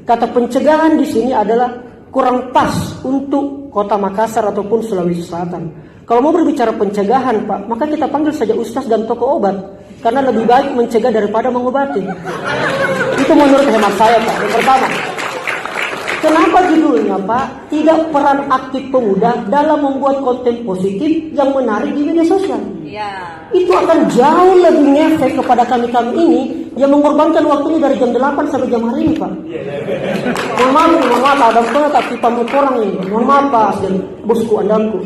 Kata pencegahan di sini adalah kurang pas untuk Kota Makassar ataupun Sulawesi Selatan. Kalau mau berbicara pencegahan, Pak, maka kita panggil saja ustaz dan toko obat. Karena lebih baik mencegah daripada mengobati. Itu menurut hemat saya, Pak. Yang pertama, kenapa judulnya, Pak, tidak peran aktif pemuda dalam membuat konten positif yang menarik di media sosial? Ya. Itu akan jauh lebih ngefek kepada kami-kami ini yang mengorbankan waktunya dari jam 8 sampai jam hari ini, Pak. Mohon maaf, ada setengah tak kita mau orang ini. Mohon maaf, Pak, bosku, andamku.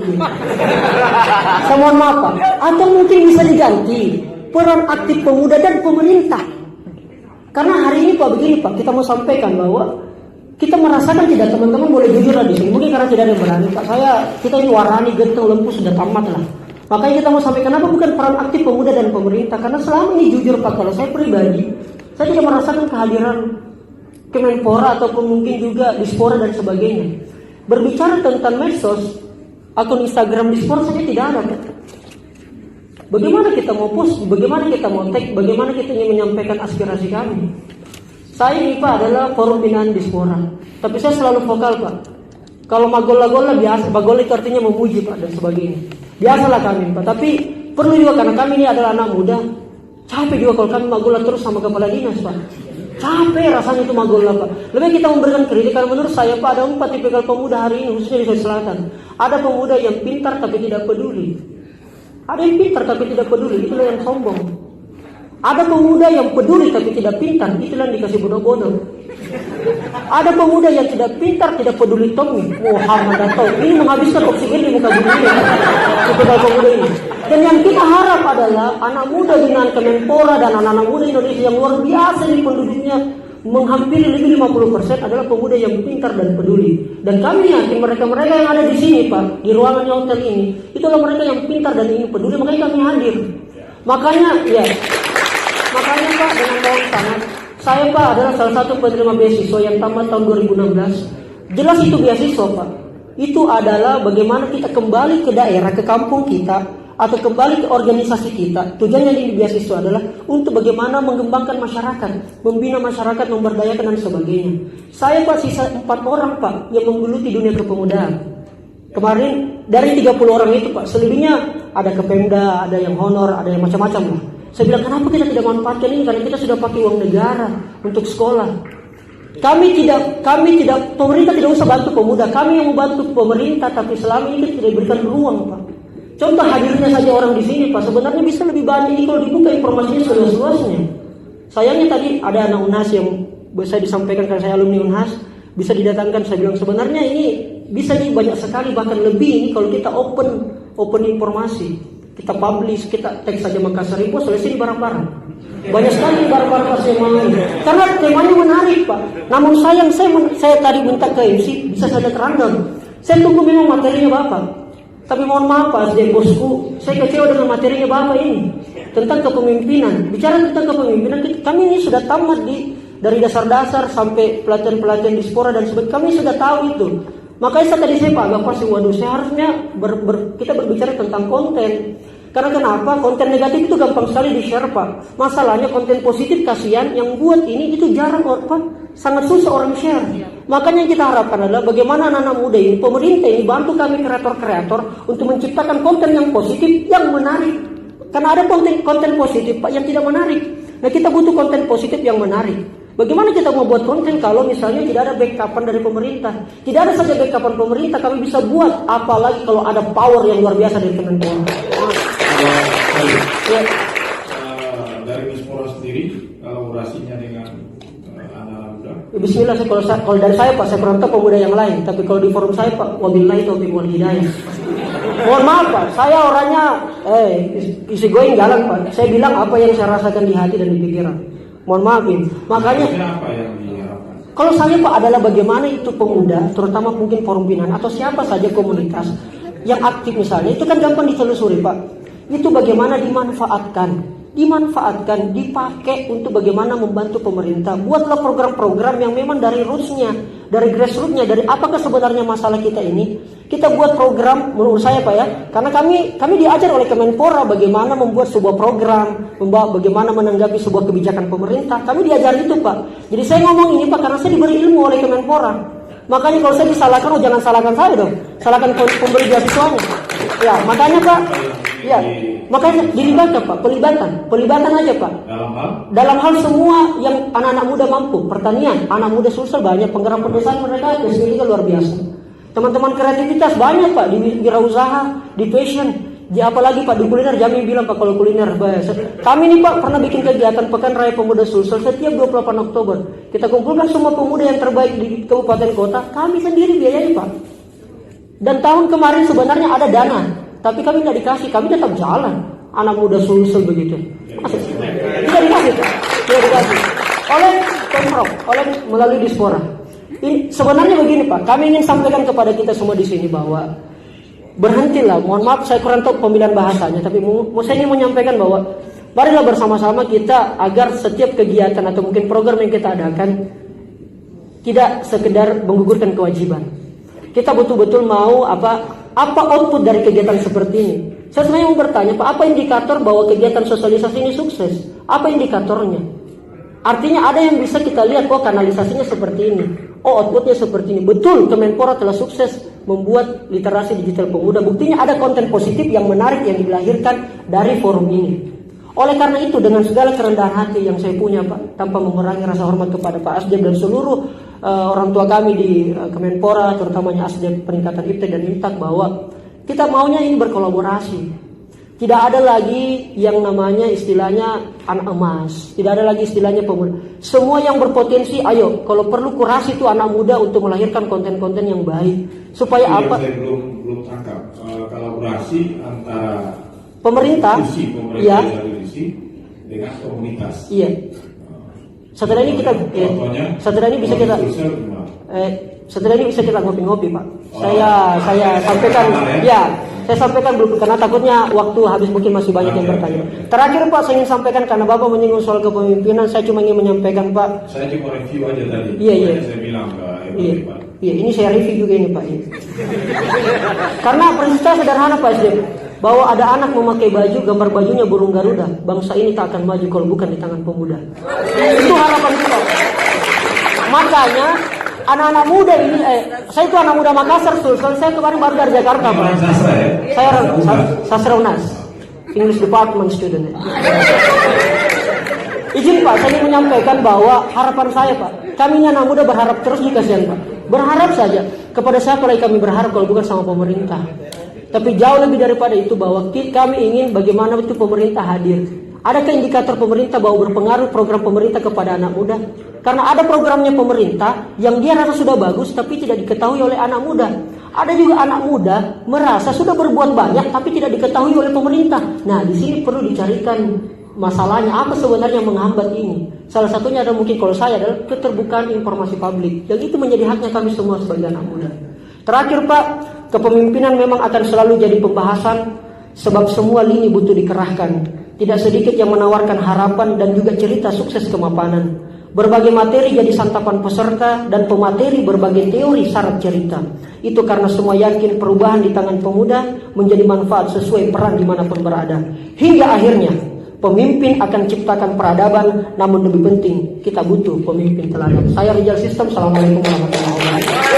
Saya mohon maaf, Pak. Atau mungkin bisa diganti peran aktif pemuda dan pemerintah. Karena hari ini, Pak, begini, Pak, kita mau sampaikan bahwa kita merasakan tidak teman-teman boleh jujur lah di sini. Mungkin karena tidak ada yang berani, Pak. Kita ini warani, genteng, lempu sudah tamat lah. Makanya kita mau sampaikan apa bukan peran aktif pemuda dan pemerintah. Karena selama ini jujur, Pak, kalau saya pribadi, saya tidak merasakan kehadiran Kemenpora ataupun mungkin juga Dispora dan sebagainya. Berbicara tentang medsos, akun Instagram Dispora saja tidak ada, Pak. Bagaimana kita mau post, bagaimana kita mau tag, bagaimana kita ingin menyampaikan aspirasi kami. Saya ini, Pak, adalah forum binaan Dispora. Tapi saya selalu vokal, Pak. Kalau magola-gola biasa, magola itu artinya memuji, Pak, dan sebagainya. Biasalah kami, Pak. Tapi perlu juga karena kami ini adalah anak muda. Capek juga kalau kami magola terus sama kepala dinas, Pak. Capek rasanya itu magola, Pak. Lebih kita memberikan kritik. Karena menurut saya, Pak, ada 4 tipikal pemuda hari ini, khususnya di Sulawesi Selatan. Ada pemuda yang pintar tapi tidak peduli. Ada yang pintar tapi tidak peduli, itulah yang sombong. Ada pemuda yang peduli tapi tidak pintar, itulah yang dikasih bodoh-bodoh. Ada pemuda yang tidak pintar, tidak peduli Tommy. Muhammad atau ini menghabiskan oksigen di muka bumi ini. Tipikal pemuda ini. Dan yang kita harap adalah anak muda dengan Kemenpora dan anak-anak muda Indonesia yang luar biasa di penduduknya menghampiri lebih 50% adalah pemuda yang pintar dan peduli. Dan kami yakin mereka-mereka yang ada di sini, Pak, di ruangan hotel ini, itulah mereka yang pintar dan ingin peduli, makanya kami hadir. Makanya, Pak, dengan mohon sangat, saya, Pak, adalah salah satu penerima beasiswa yang tamat tahun 2016. Jelas itu beasiswa, Pak. Itu adalah bagaimana kita kembali ke daerah, ke kampung kita, atau kembali ke organisasi kita. Tujuannya di beasiswa adalah untuk bagaimana mengembangkan masyarakat, membina masyarakat, memberdayakan dan sebagainya. Saya, Pak, sisa 4 orang, Pak, yang menggeluti dunia kepemudaan. Kemarin dari 30 orang itu, Pak, selebihnya ada ke Pemda, ada yang honor, ada yang macam-macam lah. Saya bilang, kenapa kita tidak manfaatkan ini? Karena kita sudah pakai uang negara untuk sekolah. Kami tidak, pemerintah tidak usah bantu pemuda. Kami yang membantu pemerintah, tapi selama ini kita tidak diberikan ruang, Pak. Contoh hadirnya saja orang di sini, Pak, sebenarnya bisa lebih banyak ini kalau dibuka informasinya seluas-luasnya. Sayangnya tadi ada anak UNHAS yang bisa disampaikan karena saya alumni UNHAS, bisa didatangkan. Saya bilang sebenarnya ini bisa nih banyak sekali, bahkan lebih ini kalau kita open informasi. Kita publish, kita tag saja Makassar Info, selesai barang-barang. Banyak sekali barang-barang yang mau. Karena temanya menarik, Pak. Namun sayang saya tadi minta ke MC bisa saja terandam. Saya tunggu memang materinya Bapak. Tapi mohon maaf, Pak, bosku, saya kecewa dengan materinya Bapak ini tentang kepemimpinan. Bicara tentang kepemimpinan, kami ini sudah tamat dari dasar-dasar sampai pelatihan-pelatihan Dispora dan sebagainya. Kami sudah tahu itu. Makanya saya agak pasti, waduh, saya harusnya kita berbicara tentang konten. Karena kenapa? Konten negatif itu gampang sekali di-share, Pak. Masalahnya konten positif, kasihan, yang buat ini itu jarang, Pak. Sangat susah orang share. Makanya yang kita harapkan adalah bagaimana anak-anak muda ini, pemerintah ini bantu kami kreator-kreator untuk menciptakan konten yang positif, yang menarik. Karena ada konten positif, Pak, yang tidak menarik. Nah, kita butuh konten positif yang menarik. Bagaimana kita mau buat konten kalau misalnya tidak ada backupan dari pemerintah? Tidak ada saja backupan pemerintah, kami bisa buat. Apalagi kalau ada power yang luar biasa dari Kemenpora. Dari Dispora sendiri, kolaborasinya dengan anak muda? Bismillah, kalau dari saya, Pak, saya kurang tahu pemuda yang lain. Tapi kalau di forum saya, Pak, wabillahi taufiq wal hidayah. Mohon maaf, Pak, saya orangnya isi going jalan, Pak. Saya bilang apa yang saya rasakan di hati dan di pikiran. Mohon maafin. Makanya apa yang diharapkan? kalau saya, Pak, adalah bagaimana itu pemuda, terutama mungkin forum binaan atau siapa saja komunitas yang aktif misalnya, itu kan gampang ditelusuri, Pak. Itu bagaimana dimanfaatkan. dimanfaatkan, dipakai untuk bagaimana membantu pemerintah. Buatlah program-program yang memang dari rootsnya, dari grassrootsnya, dari apakah sebenarnya masalah kita ini. Kita buat program, menurut saya Pak ya, karena kami diajar oleh Kemenpora bagaimana membuat sebuah program, bagaimana menanggapi sebuah kebijakan pemerintah. Kami diajar itu Pak. Jadi saya ngomong ini Pak karena saya diberi ilmu oleh Kemenpora. Makanya kalau saya disalahkan, jangan salahkan saya dong, salahkan pemberi beasiswanya. Ya, makanya Pak, ya, makanya dilibatkan Pak, pelibatan aja Pak. Dalam hal semua yang anak-anak muda mampu, pertanian, anak muda Sulsel banyak, penggerak pedesaan mereka juga luar biasa. Teman-teman kreativitas banyak Pak, di wirausaha, di passion, apalagi Pak di kuliner. Jami bilang Pak kalau kuliner, kami nih Pak pernah bikin kegiatan Pekan Raya Pemuda Sulsel setiap 28 Oktober. Kita kumpulkan semua pemuda yang terbaik di kabupaten kota, kami sendiri biayai Pak. Dan tahun kemarin sebenarnya ada dana, tapi kami tidak dikasih, kami tetap jalan. Anak muda Sulsel begitu. Tidak dikasih Pak, tidak dikasih. Oleh Pemprov, melalui Dispora. Ini sebenarnya begini Pak, kami ingin sampaikan kepada kita semua di sini bahwa berhentilah, mohon maaf saya kurang tahu pemilihan bahasanya, tapi saya ingin menyampaikan bahwa marilah bersama-sama kita agar setiap kegiatan atau mungkin program yang kita adakan tidak sekedar menggugurkan kewajiban. Kita betul-betul mau apa output dari kegiatan seperti ini. Saya sebenarnya mau bertanya Pak, apa indikator bahwa kegiatan sosialisasi ini sukses? Apa indikatornya? Artinya ada yang bisa kita lihat, kanalisasinya seperti ini, outputnya seperti ini. Betul, Kemenpora telah sukses membuat literasi digital pemuda. Buktinya ada konten positif yang menarik yang dilahirkan dari forum ini. Oleh karena itu, dengan segala kerendahan hati yang saya punya Pak, tanpa mengurangi rasa hormat kepada Pak Asdem dan seluruh orang tua kami di Kemenpora, terutamanya Asdem peningkatan IPTEK dan IMTAK, bahwa kita maunya ini berkolaborasi. Tidak ada lagi yang namanya istilahnya anak emas. Tidak ada lagi istilahnya pemuda. Semua yang berpotensi, ayo. Kalau perlu kurasi itu anak muda untuk melahirkan konten-konten yang baik. Supaya apa? Saya belum tangkap kolaborasi antara pemerintah ya, dengan komunitas. Iya. Setelah ini kita, setelah ini bisa kita, setelah ini bisa kita ngopi-ngopi Pak. Saya sampaikan, ya. Saya sampaikan dulu karena takutnya waktu habis, mungkin masih banyak yang bertanya. Terakhir Pak, saya ingin sampaikan karena Bapak menyinggung soal kepemimpinan, saya cuma ingin menyampaikan Pak. Saya cuma review aja tadi. Iya. Saya bilang ke Iya, ini saya review juga ini Pak. Karena prinsip saya sederhana Pak SD, bahwa ada anak memakai baju, gambar bajunya burung Garuda, bangsa ini tak akan maju kalau bukan di tangan pemuda. Itu harapan kita. Makanya anak-anak muda ini, saya itu anak muda Makassar, Sulsel. Saya kemarin baru dari Jakarta Pak. Saya sastra UNAS, English Department student. Izin Pak, saya ingin menyampaikan bahwa harapan saya Pak, kami ini anak muda berharap terus dikasihan Pak. Berharap saja, kepada siapa lagi kami berharap kalau bukan sama pemerintah. Tapi jauh lebih daripada itu, bahwa kami ingin bagaimana itu pemerintah hadir. Adakah indikator pemerintah bahwa berpengaruh program pemerintah kepada anak muda? Karena ada programnya pemerintah yang dia rasa sudah bagus tapi tidak diketahui oleh anak muda. Ada juga anak muda merasa sudah berbuat banyak tapi tidak diketahui oleh pemerintah. Nah, di sini perlu dicarikan masalahnya, apa sebenarnya yang menghambat ini. Salah satunya adalah mungkin kalau saya adalah keterbukaan informasi publik. Dan itu menjadi haknya kami semua sebagai anak muda. Terakhir Pak, kepemimpinan memang akan selalu jadi pembahasan sebab semua lini butuh dikerahkan. Tidak sedikit yang menawarkan harapan dan juga cerita sukses kemapanan. Berbagai materi jadi santapan peserta dan pemateri berbagai teori syarat cerita. Itu karena semua yakin perubahan di tangan pemuda menjadi manfaat sesuai peran dimanapun berada. Hingga akhirnya pemimpin akan ciptakan peradaban, namun lebih penting kita butuh pemimpin teladan. Saya Rijal System, Assalamualaikum warahmatullahi wabarakatuh.